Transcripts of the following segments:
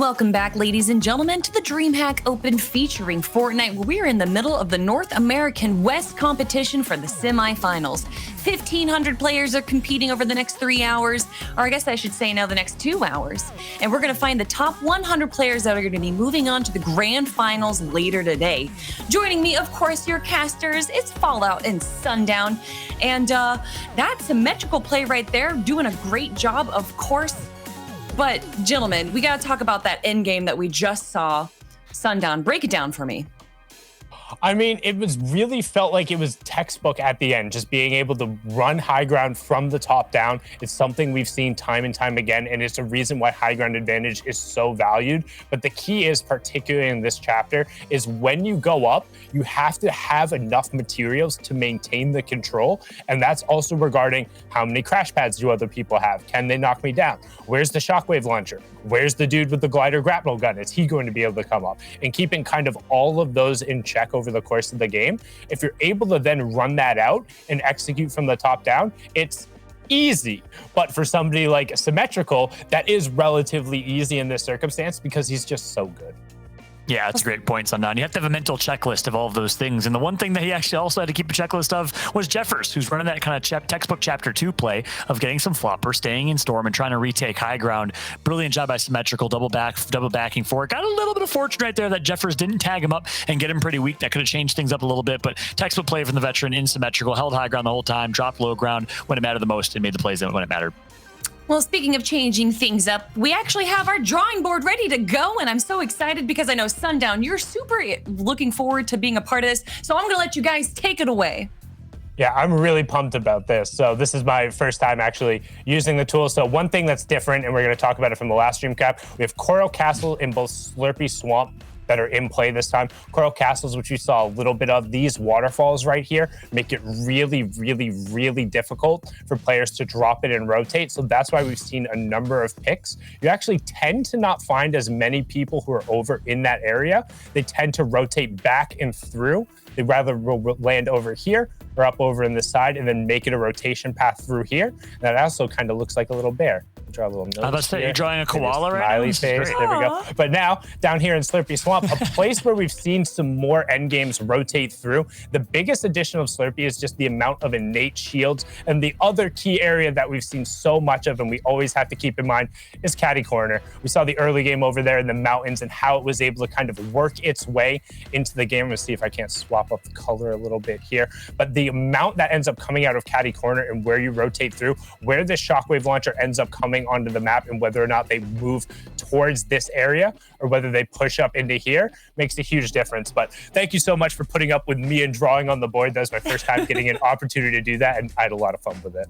Welcome back, ladies and gentlemen, to the DreamHack Open featuring Fortnite, where we are in the middle of the North American West competition for the semifinals. 1,500 players are competing over the next 3 hours, or I guess I should say now the next 2 hours. And we're going to find the top 100 players that are going to be moving on to the grand finals later today. Joining me, of course, your casters, it's Fallout and Sundown. And that symmetrical play right there, doing a great job, of course. But, gentlemen, we got to talk about that end game that we just saw. Sundown, break it down for me. I mean, it was really felt like it was textbook at the end, just being able to run high ground from the top down. It's something we've seen time and time again, and it's a reason why high ground advantage is so valued. But the key is, particularly in this chapter, is when you go up, you have to have enough materials to maintain the control. And that's also regarding how many crash pads do other people have? Can they knock me down? Where's the shockwave launcher? Where's the dude with the glider grapnel gun? Is he going to be able to come up? And keeping kind of all of those in check over the course of the game, if you're able to then run that out and execute from the top down, it's easy. But for somebody like Symmetrical, that is relatively easy in this circumstance because he's just so good. Yeah, that's a great point, Sundown. You have to have a mental checklist of all of those things. And the one thing that he actually also had to keep a checklist of was Jeffers, who's running that kind of textbook chapter 2 play of getting some flopper, staying in storm, and trying to retake high ground. Brilliant job by Symmetrical, double backing for it. Got a little bit of fortune right there that Jeffers didn't tag him up and get him pretty weak. That could have changed things up a little bit, but textbook play from the veteran in Symmetrical, held high ground the whole time, dropped low ground when it mattered the most, and made the plays when it mattered. Well, speaking of changing things up, we actually have our drawing board ready to go, and I'm so excited because I know, Sundown, you're super looking forward to being a part of this, so I'm going to let you guys take it away. Yeah, I'm really pumped about this. So this is my first time actually using the tool. So one thing that's different, and we're going to talk about it from the last stream cap, we have Coral Castle in both Slurpy Swamp that are in play this time. Coral Castles, which we saw a little bit of, these waterfalls right here make it really, really, really difficult for players to drop it and rotate. So that's why we've seen a number of picks. You actually tend to not find as many people who are over in that area. They tend to rotate back and through. They rather land over here or up over in this side and then make it a rotation path through here. And that also kind of looks like a little bear. Draw a little nose. I was about to say, you're drawing a koala right now? Smiley face, there we go. But now, down here in Slurpy Swamp, a place where we've seen some more endgames rotate through. The biggest addition of Slurpy is just the amount of innate shields. And the other key area that we've seen so much of, and we always have to keep in mind, is Catty Corner. We saw the early game over there in the mountains and how it was able to kind of work its way into the game. Let's see if I can't swap up the color a little bit here. But the amount that ends up coming out of Catty Corner and where you rotate through, where this shockwave launcher ends up coming onto the map, and whether or not they move towards this area or whether they push up into here makes a huge difference. But thank you so much for putting up with me and drawing on the board. That was my first time getting an opportunity to do that, and I had a lot of fun with it.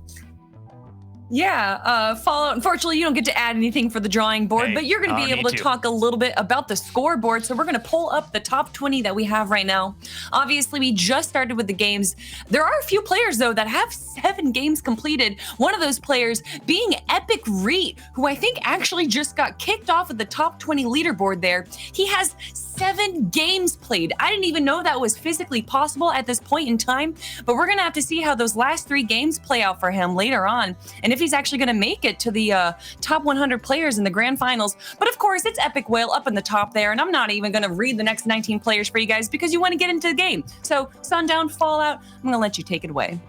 Yeah, Fallout, unfortunately, you don't get to add anything for the drawing board, but you're going to be able to talk a little bit about the scoreboard. So we're going to pull up the top 20 that we have right now. Obviously, we just started with the games. There are a few players, though, that have 7 games completed. One of those players being Epic Reet, who I think actually just got kicked off of the top 20 leaderboard there. He has 7 games played. I didn't even know that was physically possible at this point in time, but we're going to have to see how those last 3 games play out for him later on, and if he's actually going to make it to the top 100 players in the grand finals. But of course, it's Epic Whale up in the top there, and I'm not even going to read the next 19 players for you guys because you want to get into the game. So, Sundown, Fallout, I'm going to let you take it away.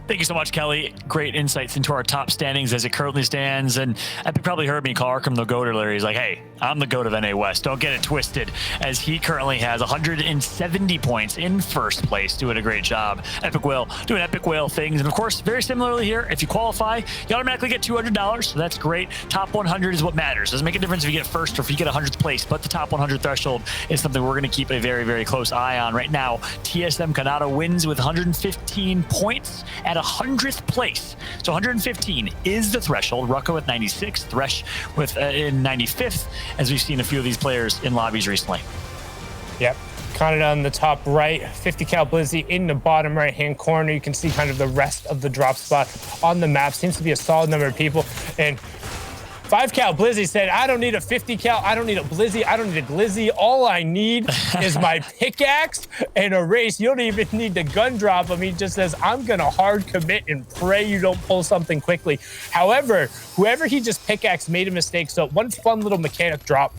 Thank you so much, Kelly. Great insights into our top standings as it currently stands. And Epic probably heard me call Arkham the GOAT earlier. He's like, hey, I'm the GOAT of NA West. Don't get it twisted, as he currently has 170 points in first place, doing a great job. Epic Whale doing Epic Whale things. And of course, very similarly here, if you qualify, you automatically get $200. So that's great. Top 100 is what matters. Doesn't make a difference if you get first or if you get 100th place, but the top 100 threshold is something we're going to keep a very, very close eye on. Right now, TSM Kanata wins with 115 points at 100th place. So 115 is the threshold. Rucko at 96, Thresh with in 95th, as we've seen a few of these players in lobbies recently. Yep. Canada on the top right, 50 cal Blizzy in the bottom right hand corner. You can see kind of the rest of the drop spot on the map. Seems to be a solid number of people. And 5 cal Blizzy said, I don't need a 50 cal. I don't need a Blizzy. I don't need a Glizzy. All I need is my pickaxe and a race. You don't even need to gun drop him. He just says, I'm going to hard commit and pray you don't pull something quickly. However, whoever he just pickaxe made a mistake. So one fun little mechanic drop.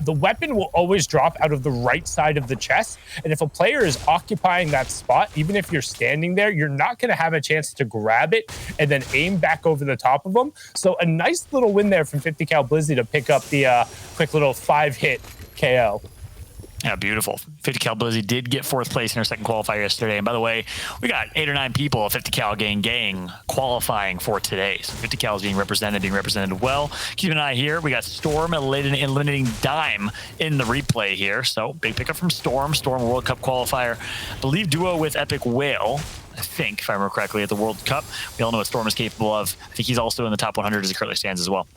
The weapon will always drop out of the right side of the chest. And if a player is occupying that spot, even if you're standing there, you're not going to have a chance to grab it and then aim back over the top of them. So a nice little win there from 50 cal Blizzy to pick up the quick little 5-hit KO. Yeah, beautiful. 50 cal Blizzy did get 4th place in our second qualifier yesterday. And by the way, we got 8 or 9 people at 50 cal gang qualifying for today. So 50 cal is being represented well. Keep an eye here. We got Storm eliminating Dime in the replay here. So big pickup from Storm. Storm World Cup qualifier. I believe duo with Epic Whale, I think, if I remember correctly, at the World Cup. We all know what Storm is capable of. I think he's also in the top 100 as it currently stands as well.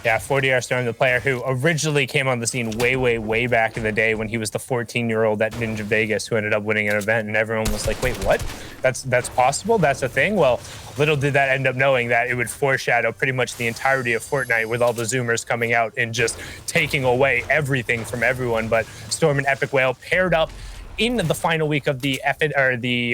Yeah, 40R Storm, the player who originally came on the scene way back in the day when he was the 14-year-old at Ninja Vegas who ended up winning an event, and everyone was like, wait, what? That's possible? That's a thing? Well, little did that end up knowing that it would foreshadow pretty much the entirety of Fortnite with all the Zoomers coming out and just taking away everything from everyone. But Storm and Epic Whale paired up in the final week of the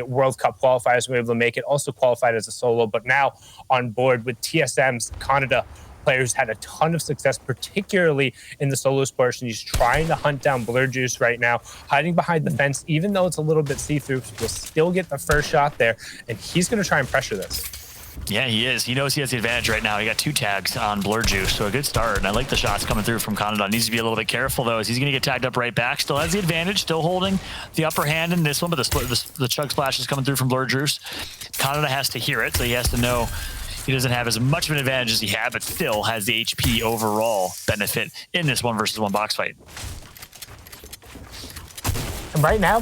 World Cup qualifiers. We were able to make it, also qualified as a solo, but now on board with TSM's Canada. Players had a ton of success, particularly in the solos portion. He's trying to hunt down Blur Juice right now, hiding behind the fence, even though it's a little bit see-through. We'll still get the first shot there, and he's going to try and pressure this. Yeah, he is. He knows he has the advantage right now. He got 2 tags on Blur Juice, so a good start. And I like the shots coming through from Canada. Needs to be a little bit careful, though, as he's going to get tagged up right back. Still has the advantage, still holding the upper hand in this one, but the chug splash is coming through from Blur Juice. Canada has to hear it, so he has to know he doesn't have as much of an advantage as he had, but still has the HP overall benefit in this 1-versus-1 box fight. And right now,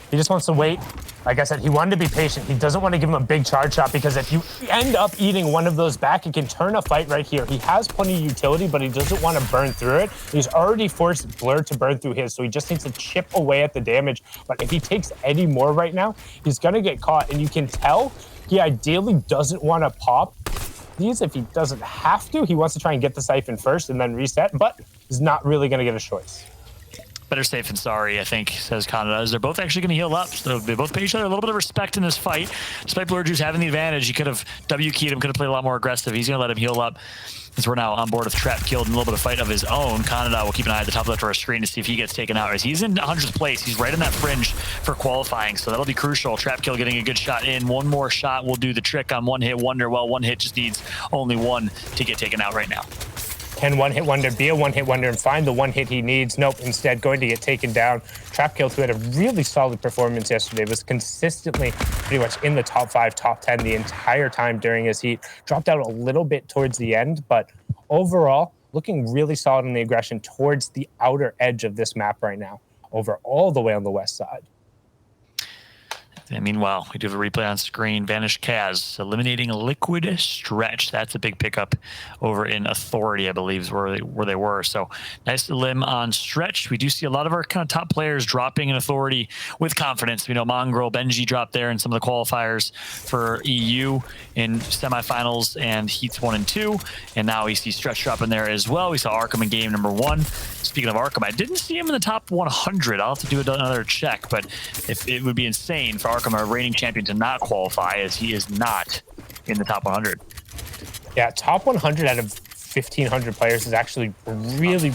he just wants to wait. Like I said, he wanted to be patient. He doesn't want to give him a big charge shot because if you end up eating one of those back, it can turn a fight right here. He has plenty of utility, but he doesn't want to burn through it. He's already forced Blur to burn through his, so he just needs to chip away at the damage. But if he takes any more right now, he's going to get caught, and you can tell he ideally doesn't want to pop these if he doesn't have to. He wants to try and get the siphon first and then reset, but he's not really going to get a choice. Better safe than sorry, I think, says Canada, as they're both actually going to heal up. So they both pay each other a little bit of respect in this fight. Despite Blur Juice having the advantage, he could have W-keyed him, could have played a lot more aggressive. He's going to let him heal up. As we're now on board with Trap Killed and a little bit of fight of his own. Canada will keep an eye at the top left of our screen to see if he gets taken out. As he's in 100th place, he's right in that fringe for qualifying, so that'll be crucial. Trap Kill getting a good shot in. One more shot will do the trick on One Hit Wonder. Well, one hit just needs only one to get taken out right now. Can One Hit Wonder be a One Hit Wonder and find the one hit he needs? Nope, instead going to get taken down. Trap Kill, who had a really solid performance yesterday, was consistently pretty much in the top 5, top 10 the entire time during his heat. Dropped out a little bit towards the end, but overall, looking really solid in the aggression towards the outer edge of this map right now, over all the way on the west side. And meanwhile, we do have a replay on screen. Vanished Kaz eliminating Liquid Stretch. That's a big pickup over in Authority, I believe, is where they were. So nice limb on Stretch. We do see a lot of our kind of top players dropping in Authority with confidence. We know Mongrel, Benji dropped there in some of the qualifiers for EU in semifinals and heats 1 and 2. And now we see Stretch dropping there as well. We saw Arkham in game number 1. Speaking of Arkham, I didn't see him in the top 100. I'll have to do another check, but if it would be insane for Arkham, our reigning champion, to not qualify, as he is not in the top 100. Yeah, top 100 out of 1,500 players is actually really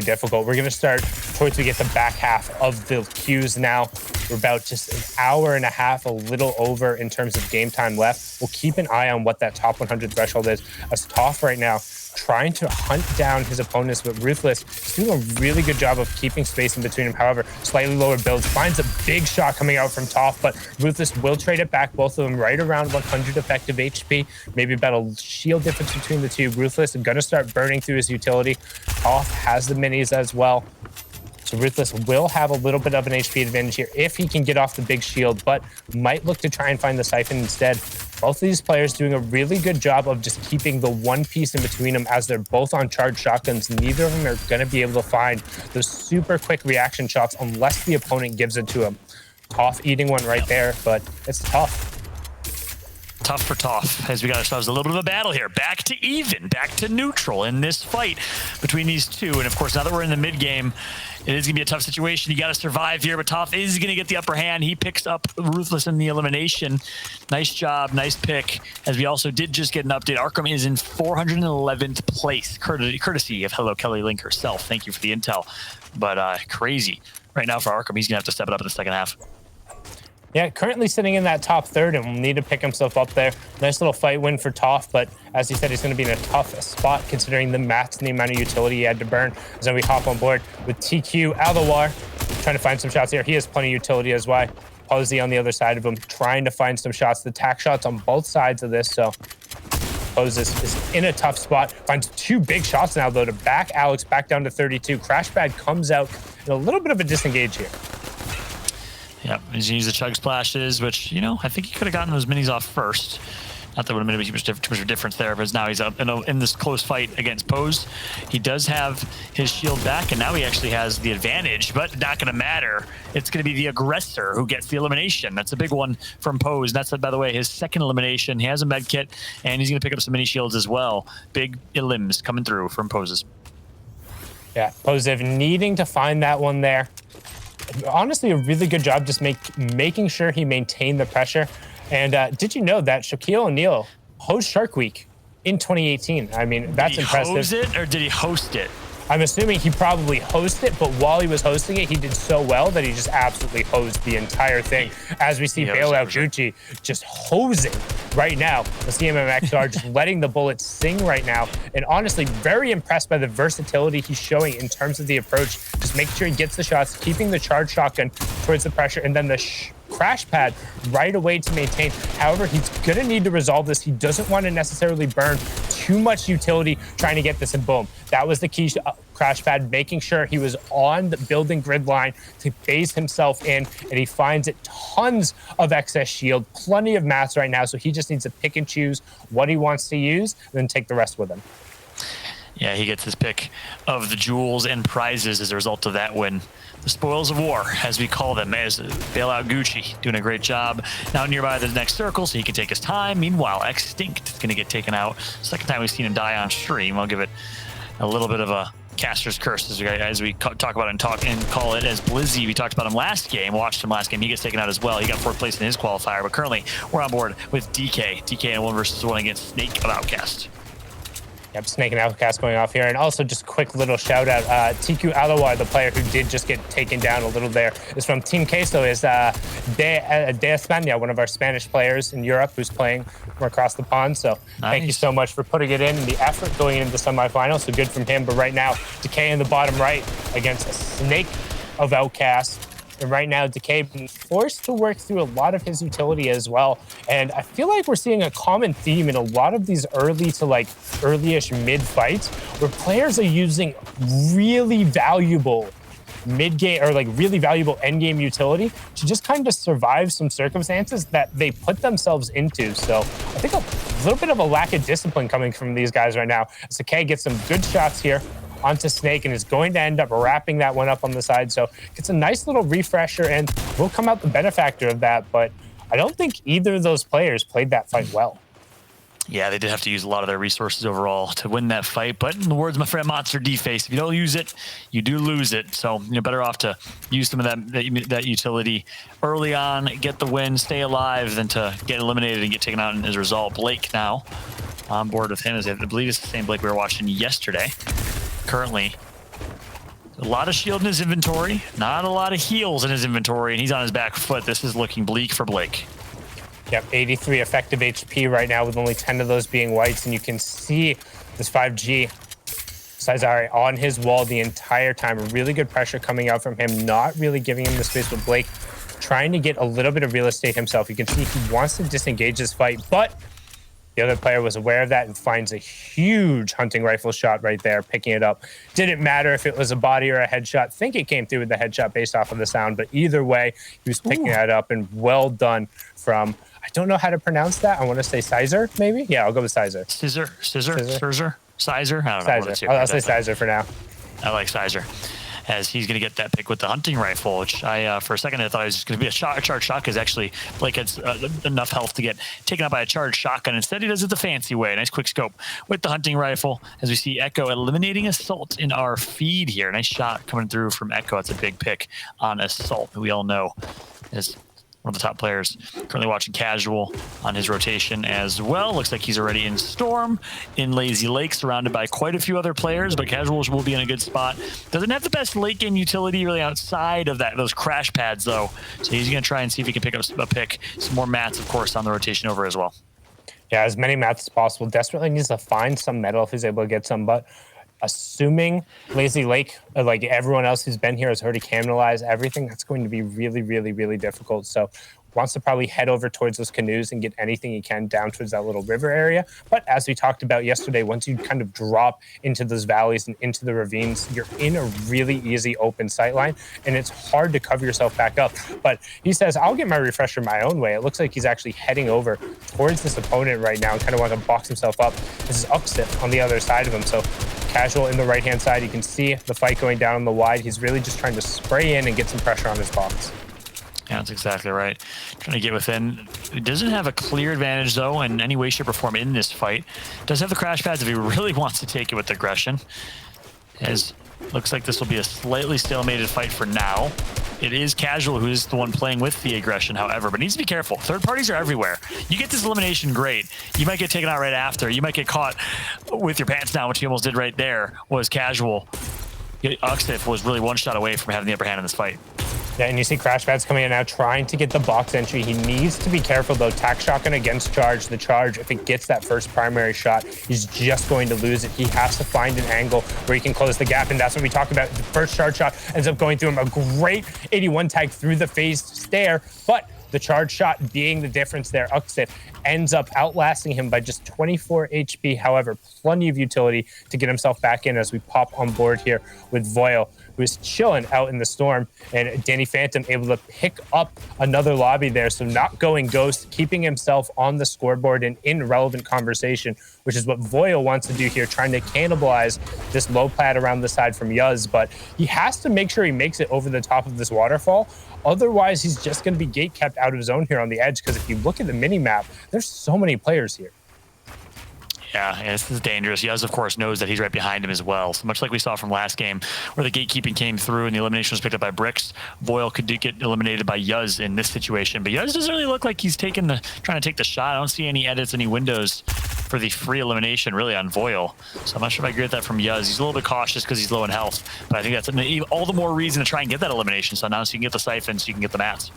difficult. We're going to start towards we get the back half of the queues now. We're about just an hour and a half, a little over in terms of game time left. We'll keep an eye on what that top 100 threshold is. As Toph right now trying to hunt down his opponents, but Ruthless is doing a really good job of keeping space in between him. However, slightly lower builds, finds a big shot coming out from Toph, but Ruthless will trade it back, both of them right around 100 effective HP, maybe about a shield difference between the two. Ruthless is going to start burning through his utility. Toph has the minis as well. So Ruthless will have a little bit of an HP advantage here if he can get off the big shield, but might look to try and find the siphon instead. Both of these players doing a really good job of just keeping the one piece in between them as they're both on charged shotguns. Neither of them are going to be able to find those super quick reaction shots unless the opponent gives it to them. Toph eating one right there, but it's tough. tough for Toph, as we got ourselves a little bit of a battle here. Back to even, back to neutral in this fight between these two. And of course, now that we're in the mid game, it is going to be a tough situation. You got to survive here, but Toph is going to get the upper hand. He picks up Ruthless in the elimination. Nice job, nice pick. As we also did just get an update, Arkham is in 411th place, courtesy of Hello Kelly Link herself. Thank you for the intel. But crazy right now for Arkham. He's going to have to step it up in the second half. Yeah, currently sitting in that top third and will need to pick himself up there. Nice little fight win for Toph, but as he said, he's going to be in a tough spot considering the mats and the amount of utility he had to burn. As then we hop on board with TQ Alawar, trying to find some shots here. He has plenty of utility as well. Posey on the other side of him, trying to find some shots. The tack shots on both sides of this, so Pose is in a tough spot. Finds two big shots now, though, to back Alex back down to 32. Crashpad comes out in a little bit of a disengage here. Yep, he's used the chug splashes, which, you know, I think he could have gotten those minis off first. Not that would have made too much of a difference there, but now he's up in this close fight against Pose. He does have his shield back, and now he actually has the advantage, but not going to matter. It's going to be the aggressor who gets the elimination. That's a big one from Pose. That's, by the way, his second elimination. He has a med kit, and he's going to pick up some mini shields as well. Big elims coming through from Poses. Yeah, Posev needing to find that one there. Honestly, a really good job just making sure he maintained the pressure. And did you know that Shaquille O'Neal hosted Shark Week in 2018? I mean, that's impressive. Did he hose it or did he host it? I'm assuming he probably hosted it, but while he was hosting it, he did so well that he just absolutely hosed the entire thing. As we see Bailout Gucci just hosing right now. The CMMXR just letting the bullets sing right now. And honestly, very impressed by the versatility he's showing in terms of the approach. Just making sure he gets the shots, keeping the charge shotgun towards the pressure, and then the crash pad right away to maintain. However, he's going to need to resolve this. He doesn't want to necessarily burn too much utility trying to get this, and boom. That was the key crash pad, making sure he was on the building grid line to phase himself in, and he finds it tons of excess shield, plenty of mats right now, so he just needs to pick and choose what he wants to use, and then take the rest with him. Yeah, he gets his pick of the jewels and prizes as a result of that win. The spoils of war, as we call them, as Bailout Gucci doing a great job. Now nearby the next circle, so he can take his time. Meanwhile, Extinct is going to get taken out. Second time we've seen him die on stream. I'll give it a little bit of a caster's curse as we talk about it and call it. As Blizzy, we talked about him last game, watched him last game. He gets taken out as well. He got fourth place in his qualifier, but currently we're on board with DK. DK in a 1-versus-1 against Snake of Outcast. Yep, Snake and Outcast going off here. And also just quick little shout out, TQ Alawar, the player who did just get taken down a little there, is from Team Queso, is De España, one of our Spanish players in Europe who's playing from across the pond. So Thank you so much for putting it in and the effort going into the semifinals. So good from him. But right now, Decay in the bottom right against a Snake of Outcast. And right now, Decay being forced to work through a lot of his utility as well. And I feel like we're seeing a common theme in a lot of these early to like early-ish mid fights where players are using really valuable mid-game or like really valuable end-game utility to just kind of survive some circumstances that they put themselves into. So I think a little bit of a lack of discipline coming from these guys right now. As Decay gets some good shots here onto Snake and is going to end up wrapping that one up on the side. So it's a nice little refresher and will come out the benefactor of that. But I don't think either of those players played that fight well. Yeah, they did have to use a lot of their resources overall to win that fight. But in the words of my friend Monster D-Face, if you don't use it, you do lose it. So you're better off to use some of that utility early on, get the win, stay alive, than to get eliminated and get taken out as a result. Blake now on board with him. I believe it's the same Blake we were watching yesterday. Currently, a lot of shield in his inventory, not a lot of heals in his inventory, and he's on his back foot. This is looking bleak for Blake. Yep, 83 effective HP right now with only 10 of those being whites, and you can see this 5G Cesare on his wall the entire time. Really good pressure coming out from him, not really giving him the space with Blake, trying to get a little bit of real estate himself. You can see he wants to disengage this fight, but the other player was aware of that and finds a huge hunting rifle shot right there, picking it up. Didn't matter if it was a body or a headshot. I think it came through with the headshot based off of the sound, but either way, he was picking that up, and well done from, I don't know how to pronounce that. I want to say Sizer, maybe? Yeah, I'll go with Sizer. Sizer? I don't know. Sizer. I'll say Sizer for now. I like Sizer. as he's going to get that pick with the hunting rifle, which I, for a second, I thought it was just going to be a charged shotgun, because actually Blake has enough health to get taken out by a charged shotgun. Instead, he does it the fancy way. Nice quick scope with the hunting rifle, as we see Echo eliminating Assault in our feed here. Nice shot coming through from Echo. That's a big pick on Assault, who we all know is one of the top players. Currently watching Casual on his rotation as well. Looks like he's already in Storm, in Lazy Lake, surrounded by quite a few other players, but Casual will be in a good spot. Doesn't have the best late game utility really outside of those crash pads, though. So he's going to try and see if he can pick up a pick. Some more mats, of course, on the rotation over as well. Yeah, as many mats as possible. Desperately needs to find some metal if he's able to get some, but assuming Lazy Lake, like everyone else who's been here, has already cannibalized everything, that's going to be really, really, really difficult. So wants to probably head over towards those canoes and get anything he can down towards that little river area. But as we talked about yesterday, once you kind of drop into those valleys and into the ravines, you're in a really easy open sight line, and it's hard to cover yourself back up. But he says, I'll get my refresher my own way. It looks like he's actually heading over towards this opponent right now and kind of wants to box himself up. This is Uxit on the other side of him. So Casual in the right-hand side, you can see the fight going down on the wide. He's really just trying to spray in and get some pressure on his box. Yeah, that's exactly right. Trying to get within. He doesn't have a clear advantage, though, in any way, shape, or form in this fight. Does have the crash pads if he really wants to take it with aggression. As looks like this will be a slightly stalemated fight for now. It is Casual who is the one playing with the aggression, however, but needs to be careful. Third parties are everywhere. You get this elimination, great. You might get taken out right after. You might get caught with your pants down, which he almost did right there, was Casual. Uxif was really one shot away from having the upper hand in this fight. Yeah, and you see Crash Pads coming in now, trying to get the box entry. He needs to be careful, though. Tac Shotgun against Charge. The Charge, if it gets that first primary shot, he's just going to lose it. He has to find an angle where he can close the gap, and that's what we talked about. The first Charge shot ends up going through him. A great 81 tag through the phased stare, but the Charge shot being the difference there. Uxit ends up outlasting him by just 24 HP. However, plenty of utility to get himself back in as we pop on board here with Voyle, who is chilling out in the storm, and Danny Phantom able to pick up another lobby there. So not going ghost, keeping himself on the scoreboard and in relevant conversation, which is what Voyle wants to do here, trying to cannibalize this low pad around the side from Yuz. But he has to make sure he makes it over the top of this waterfall. Otherwise, he's just going to be gate kept out of zone here on the edge, because if you look at the mini map, there's so many players here. Yeah, this is dangerous. Yuz, of course, knows that he's right behind him as well. So much like we saw from last game, where the gatekeeping came through and the elimination was picked up by Bricks, Voyle could get eliminated by Yuz in this situation. But Yuz doesn't really look like he's trying to take the shot. I don't see any edits, any windows for the free elimination really on Voyle. So I'm not sure if I agree with that from Yuz. He's a little bit cautious because he's low in health. But I think that's all the more reason to try and get that elimination. So now so you can get the siphon, so you can get the mats.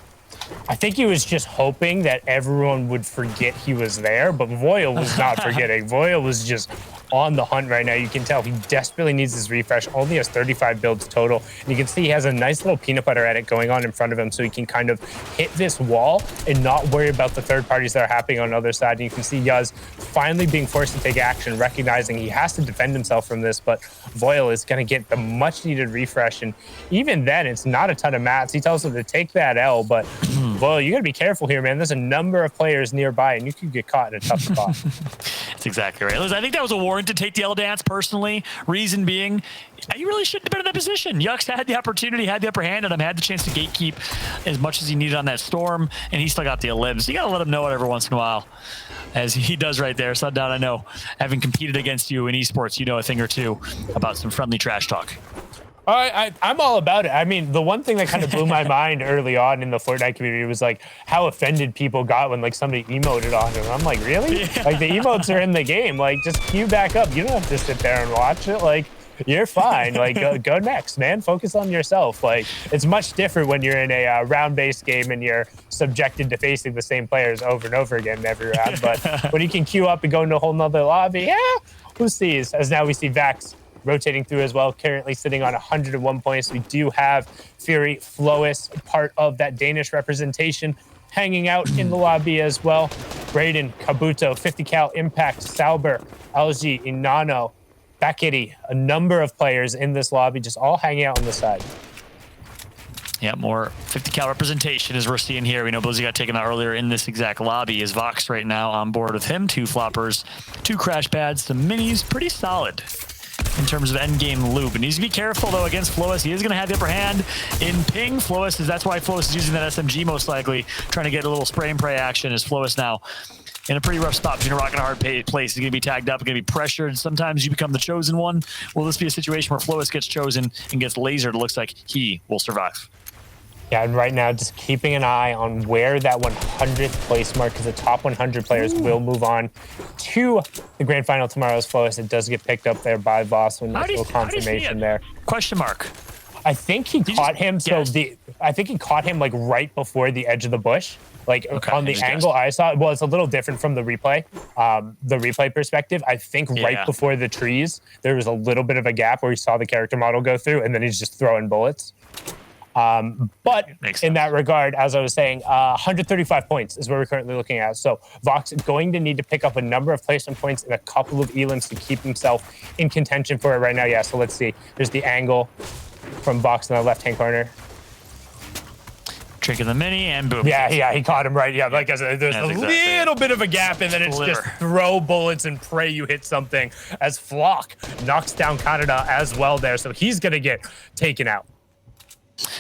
I think he was just hoping that everyone would forget he was there, but Voyle was not forgetting. Voyle was just on the hunt right now. You can tell he desperately needs his refresh. Only has 35 builds total. And you can see he has a nice little peanut butter edit going on in front of him, so he can kind of hit this wall and not worry about the third parties that are happening on the other side. And you can see Yuz finally being forced to take action, recognizing he has to defend himself from this, but Voyle is going to get the much needed refresh. And even then, it's not a ton of mats. He tells him to take that L, but Voyle, you got to be careful here, man. There's a number of players nearby, and you could get caught in a tough spot. That's exactly right. Listen, I think that was a warrant to take the L dance, personally. Reason being, you really shouldn't have been in that position. Yux had the opportunity, had the upper hand, and had the chance to gatekeep as much as he needed on that storm, and he still got the elims. You got to let him know it every once in a while, as he does right there. Sundown, I know, having competed against you in esports, you know a thing or two about some friendly trash talk. I'm all about it. I mean, the one thing that kind of blew my mind early on in the Fortnite community was like how offended people got when like somebody emoted on him. I'm like, really? Yeah. Like the emotes are in the game. Like just queue back up. You don't have to sit there and watch it. Like you're fine. Like go next, man. Focus on yourself. Like it's much different when you're in a round-based game and you're subjected to facing the same players over and over again every round. But when you can queue up and go into a whole nother lobby, yeah, who sees? As now we see Vax rotating through as well, currently sitting on 101 points. We do have Fury, Flois, part of that Danish representation, hanging out in the lobby as well. Brayden, Kabuto, 50 cal Impact, Sauber, LG, Inano, Bakity, a number of players in this lobby, just all hanging out on the side. Yeah, more 50 cal representation as we're seeing here. We know Blizzy got taken out earlier in this exact lobby. Is Vox right now on board with him? 2 floppers, 2 crash pads, some minis, pretty solid. in terms of endgame loop. It needs to be careful, though, against Flois. He is going to have the upper hand in ping. That's why Flois is using that SMG, most likely, trying to get a little spray and pray action as Flois now in a pretty rough spot between a rock and a hard place. He's going to be tagged up, going to be pressured. Sometimes you become the chosen one. Will this be a situation where Flois gets chosen and gets lasered? It looks like he will survive. Yeah, and right now, just keeping an eye on where that 100th place mark, because the top 100 players will move on to the grand final tomorrow as Flois. It does get picked up there by Voss when there's no confirmation there. Question mark. I think he caught him. I think he caught him like right before the edge of the bush. Like on the angle I saw, well, it's a little different from the replay. The replay perspective, I think right before the trees, there was a little bit of a gap where he saw the character model go through, and then he's just throwing bullets. But in that regard, as I was saying, 135 points is what we're currently looking at. So Vox going to need to pick up a number of placement points and a couple of elims to keep himself in contention for it right now. Yeah, so let's see. There's the angle from Vox in the left-hand corner. Trick in the mini and boom. Yeah, he caught him right. Yeah, like I said, there's little bit of a gap, and then it's just throw bullets and pray you hit something as Flock knocks down Canada as well there. So he's going to get taken out.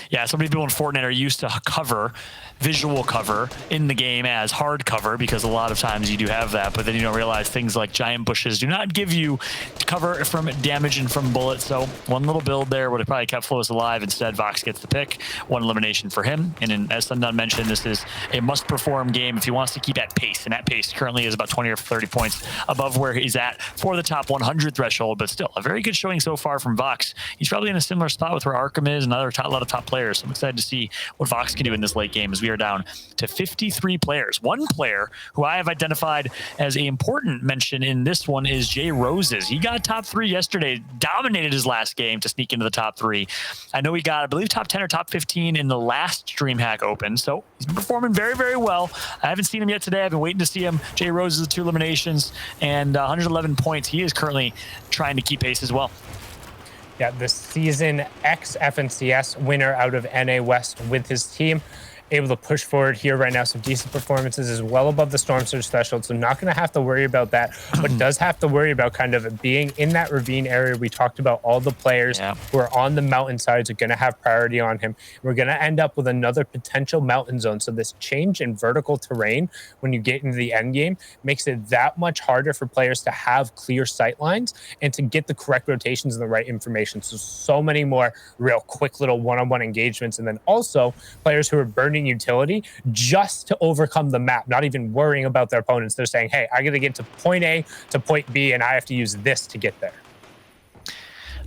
Yeah, so many people in Fortnite are used to visual cover in the game as hard cover, because a lot of times you do have that, but then you don't realize things like giant bushes do not give you cover from damage and from bullets. So one little build there would have probably kept Flois alive. Instead, Vox gets the pick. One elimination for him. And as Sundun mentioned, this is a must-perform game if he wants to keep at pace. And that pace currently is about 20 or 30 points above where he's at for the top 100 threshold, but still a very good showing so far from Vox. He's probably in a similar spot with where Arkham is and a lot of top players. So I'm excited to see what Vox can do in this late game as we are down to 53 players. One player who I have identified as an important mention in this one is Jay Roses. He got top 3 yesterday, dominated his last game to sneak into the top 3. I know he got, I believe, top 10 or top 15 in the last DreamHack Open, so he's been performing very, very well. I haven't seen him yet today. I've been waiting to see him. Jay Roses, 2 eliminations and 111 points. He is currently trying to keep pace as well. Yeah, the Season X FNCS winner out of NA West with his team. Able to push forward here right now. Some decent performances is well above the Storm Surge threshold, so not going to have to worry about that, but does have to worry about kind of being in that ravine area. We talked about all the players who are on the mountainsides are going to have priority on him. We're going to end up with another potential mountain zone, so this change in vertical terrain when you get into the end game makes it that much harder for players to have clear sight lines and to get the correct rotations and the right information. So many more real quick little one-on-one engagements, and then also players who are burning utility just to overcome the map, not even worrying about their opponents. They're saying, hey, I got to get to point A to point B, and I have to use this to get there.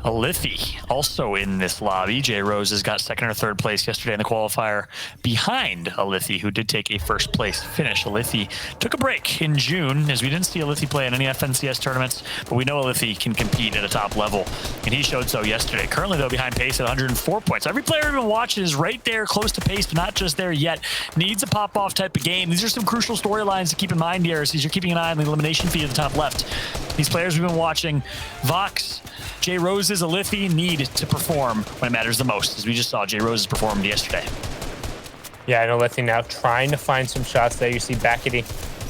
Alithi also in this lobby. Jay Roses got 2nd or 3rd place yesterday in the qualifier behind Alithi, who did take a 1st place finish. Alithi took a break in June, as we didn't see Alithi play in any FNCS tournaments, but we know Alithi can compete at a top level, and he showed so yesterday. Currently, though, behind pace at 104 points. Every player we've been watching is right there, close to pace, but not just there yet. Needs a pop-off type of game. These are some crucial storylines to keep in mind here, as you're keeping an eye on the elimination feed at the top left. These players we've been watching, Vox, Jay Roses, Alithi, need to perform when it matters the most, as we just saw Jay Roses performed yesterday. Yeah, and Alithi now trying to find some shots there. You see Backety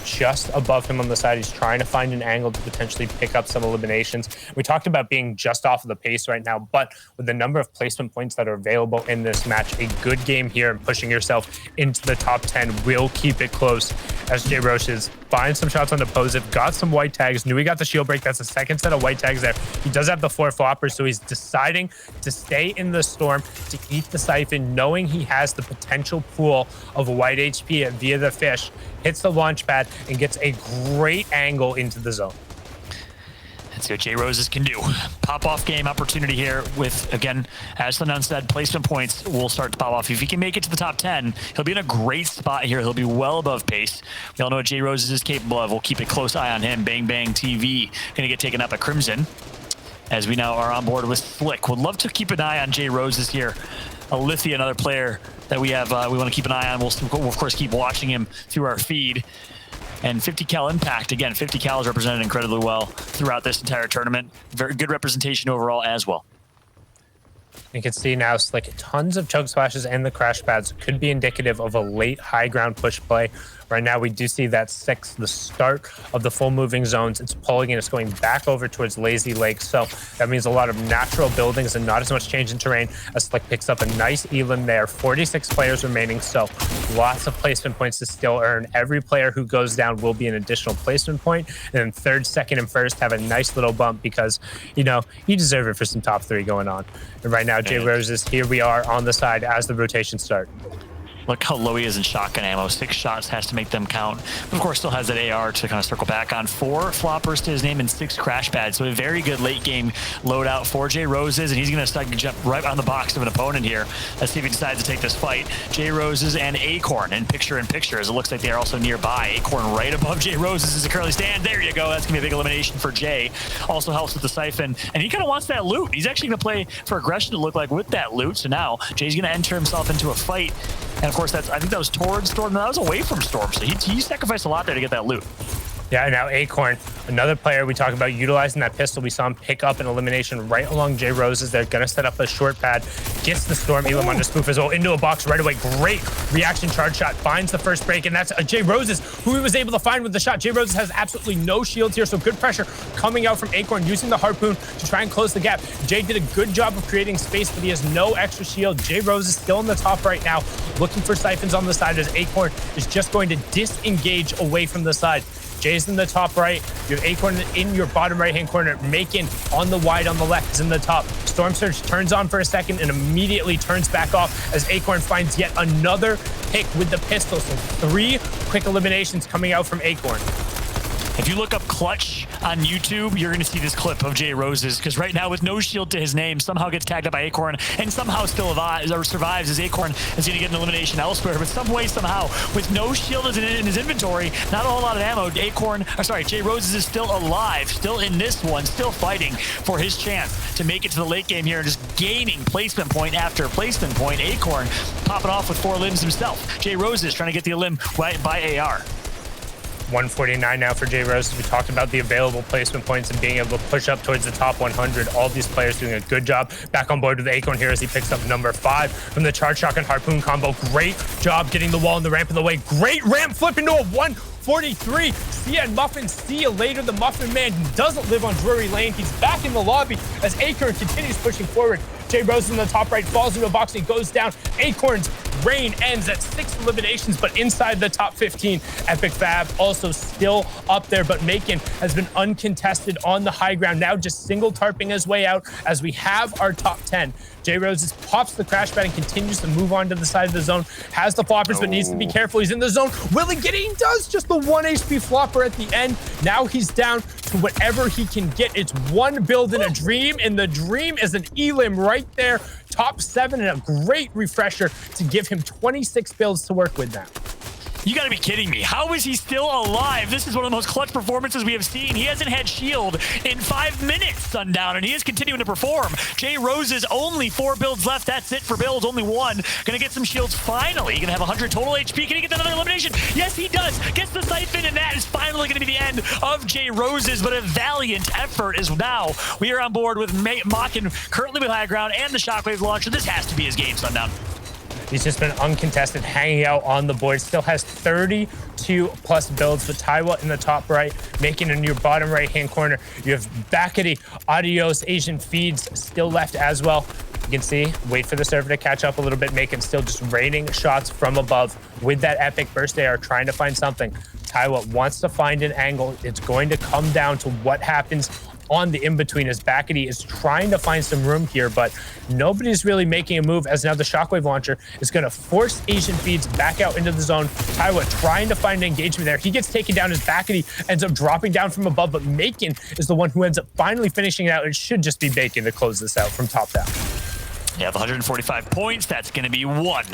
just above him on the side. He's trying to find an angle to potentially pick up some eliminations. We talked about being just off of the pace right now, but with the number of placement points that are available in this match, a good game here and pushing yourself into the top 10 will keep it close as Jay Roches finds some shots on the positive, got some white tags, knew he got the shield break. That's the 2nd set of white tags there. He does have the 4 floppers, so he's deciding to stay in the storm, to eat the siphon, knowing he has the potential pool of white HP via the fish, hits the launch pad, and gets a great angle into the zone. Let's see what Jay Roses can do. Pop-off game opportunity here with, again, as Sundun said, placement points will start to pop off. If he can make it to the top 10, he'll be in a great spot here. He'll be well above pace. We all know what Jay Roses is capable of. We'll keep a close eye on him. Bang Bang TV gonna get taken up at Crimson, as we now are on board with Slick. Would love to keep an eye on Jay Roses here. Alithi, another player that we have, we want to keep an eye on. We'll of course keep watching him through our feed. And 50 cal impact, again, 50 cal is represented incredibly well throughout this entire tournament. Very good representation overall as well. You can see now, Slick, tons of choke splashes and the crash pads could be indicative of a late high ground push play. Right now, we do see that 6, the start of the full moving zones. It's pulling and it's going back over towards Lazy Lake. So that means a lot of natural buildings and not as much change in terrain as Slick picks up a nice elim there. 46 players remaining, so lots of placement points to still earn. Every player who goes down will be an additional placement point. And then third, second, and first have a nice little bump because, you know, you deserve it for some top 3 going on. And right now, Jay Roses, here we are on the side as the rotation start. Look how low he is in shotgun ammo. 6 shots has to make them count. But of course, still has that AR to kind of circle back on. 4 floppers to his name and 6 crash pads. So a very good late game loadout for Jay Roses, and he's going to start to jump right on the box of an opponent here. Let's see if he decides to take this fight. Jay Roses and Acorn in picture as it looks like they are also nearby. Acorn right above Jay Roses as he currently stands. There you go. That's going to be a big elimination for Jay. Also helps with the siphon, and he kind of wants that loot. He's actually going to play for aggression to look like with that loot. So now Jay's going to enter himself into a fight. And of course, I think that was towards Storm. No, that was away from Storm. So he sacrificed a lot there to get that loot. Yeah, now Acorn, another player we talk about utilizing that pistol. We saw him pick up an elimination right along Jay Roses. They're going to set up a short pad. Gets the Storm Elam on the spoof as well into a box right away. Great reaction charge shot. Finds the first break, and that's Jay Roses, who he was able to find with the shot. Jay Roses has absolutely no shields here, so good pressure coming out from Acorn, using the harpoon to try and close the gap. Jay did a good job of creating space, but he has no extra shield. Jay Roses still in the top right now, looking for siphons on the side as Acorn is just going to disengage away from the side. Jay's in the top right. You have Acorn in your bottom right-hand corner. Macon on the wide on the left is in the top. Storm Surge turns on for a second and immediately turns back off as Acorn finds yet another pick with the pistol. So 3 quick eliminations coming out from Acorn. If you look up Clutch on YouTube, you're going to see this clip of Jay Roses, because right now with no shield to his name, somehow gets tagged up by Acorn and somehow still survives as Acorn is going to get an elimination elsewhere. But some way, somehow, with no shield in his inventory, not a whole lot of ammo, Jay Roses is still alive, still in this one, still fighting for his chance to make it to the late game here and just gaining placement point after placement point. Acorn popping off with 4 limbs himself. Jay Roses trying to get the limb by AR. 149 now for Jay Roses. We talked about the available placement points and being able to push up towards the top 100. All these players doing a good job. Back on board with Acorn here as he picks up number 5 from the charge shotgun harpoon combo. Great job getting the wall and the ramp in the way. Great ramp flip into a 143. See ya, Muffin. See you later. The Muffin Man doesn't live on Drury Lane. He's back in the lobby as Acorn continues pushing forward. Jay Roses in the top right falls into a box and goes down. Acorn's reign ends at 6 eliminations, but inside the top 15. Epic Fab also still up there, but Macon has been uncontested on the high ground. Now just single tarping his way out as we have our top 10. Jay Roses pops the crash pad and continues to move on to the side of the zone. Has the floppers, but needs to be careful. He's in the zone. Will he get it? He does. Just the 1 HP flopper at the end. Now he's down to whatever he can get. It's 1 build in a dream, and the dream is an elim right there. Top 7 and a great refresher to give him 26 builds to work with now. You got to be kidding me. How is he still alive? This is one of the most clutch performances we have seen. He hasn't had shield in 5 minutes, Sundown, and he is continuing to perform. Jay Roses, only 4 builds left. That's it for builds, only 1. Gonna get some shields finally. Gonna have 100 total HP. Can he get another elimination? Yes, he does. Gets the siphon, and that is finally gonna be the end of Jay Roses, but a valiant effort is now. We are on board with Macon, currently with high ground, and the Shockwave launcher. This has to be his game, Sundown. He's just been uncontested, hanging out on the board. Still has 32 plus builds with Taiwa in the top right, Macon in your bottom right-hand corner. You have Backety, Adios, Asian Feeds still left as well. You can see, wait for the server to catch up a little bit. Macon still just raining shots from above with that epic burst. They are trying to find something. Taiwa wants to find an angle. It's going to come down to what happens on the in-between as Backety is trying to find some room here, but nobody's really making a move as now the Shockwave launcher is going to force Asian Feeds back out into the zone. Taiwa trying to find an engagement there. He gets taken down as Backety ends up dropping down from above, but Macon is the one who ends up finally finishing it out. It should just be Bacon to close this out from top down. You have 145 points. That's going to be one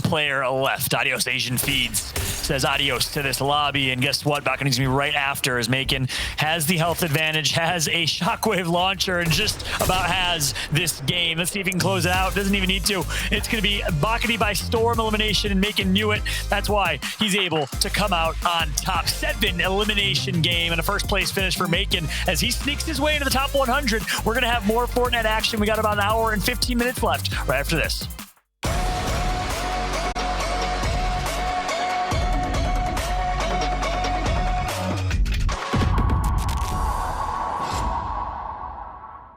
player left. Adios, Asian Feeds. Says adios to this lobby. And guess what? Balcony's going to be right after as Macon has the health advantage, has a Shockwave launcher, and just about has this game. Let's see if he can close it out. Doesn't even need to. It's going to be Balcony by Storm elimination, and Macon knew it. That's why he's able to come out on top. 7 elimination game and a first place finish for Macon as he sneaks his way into the top 100. We're going to have more Fortnite action. We got about an hour and 15 minutes left right after this.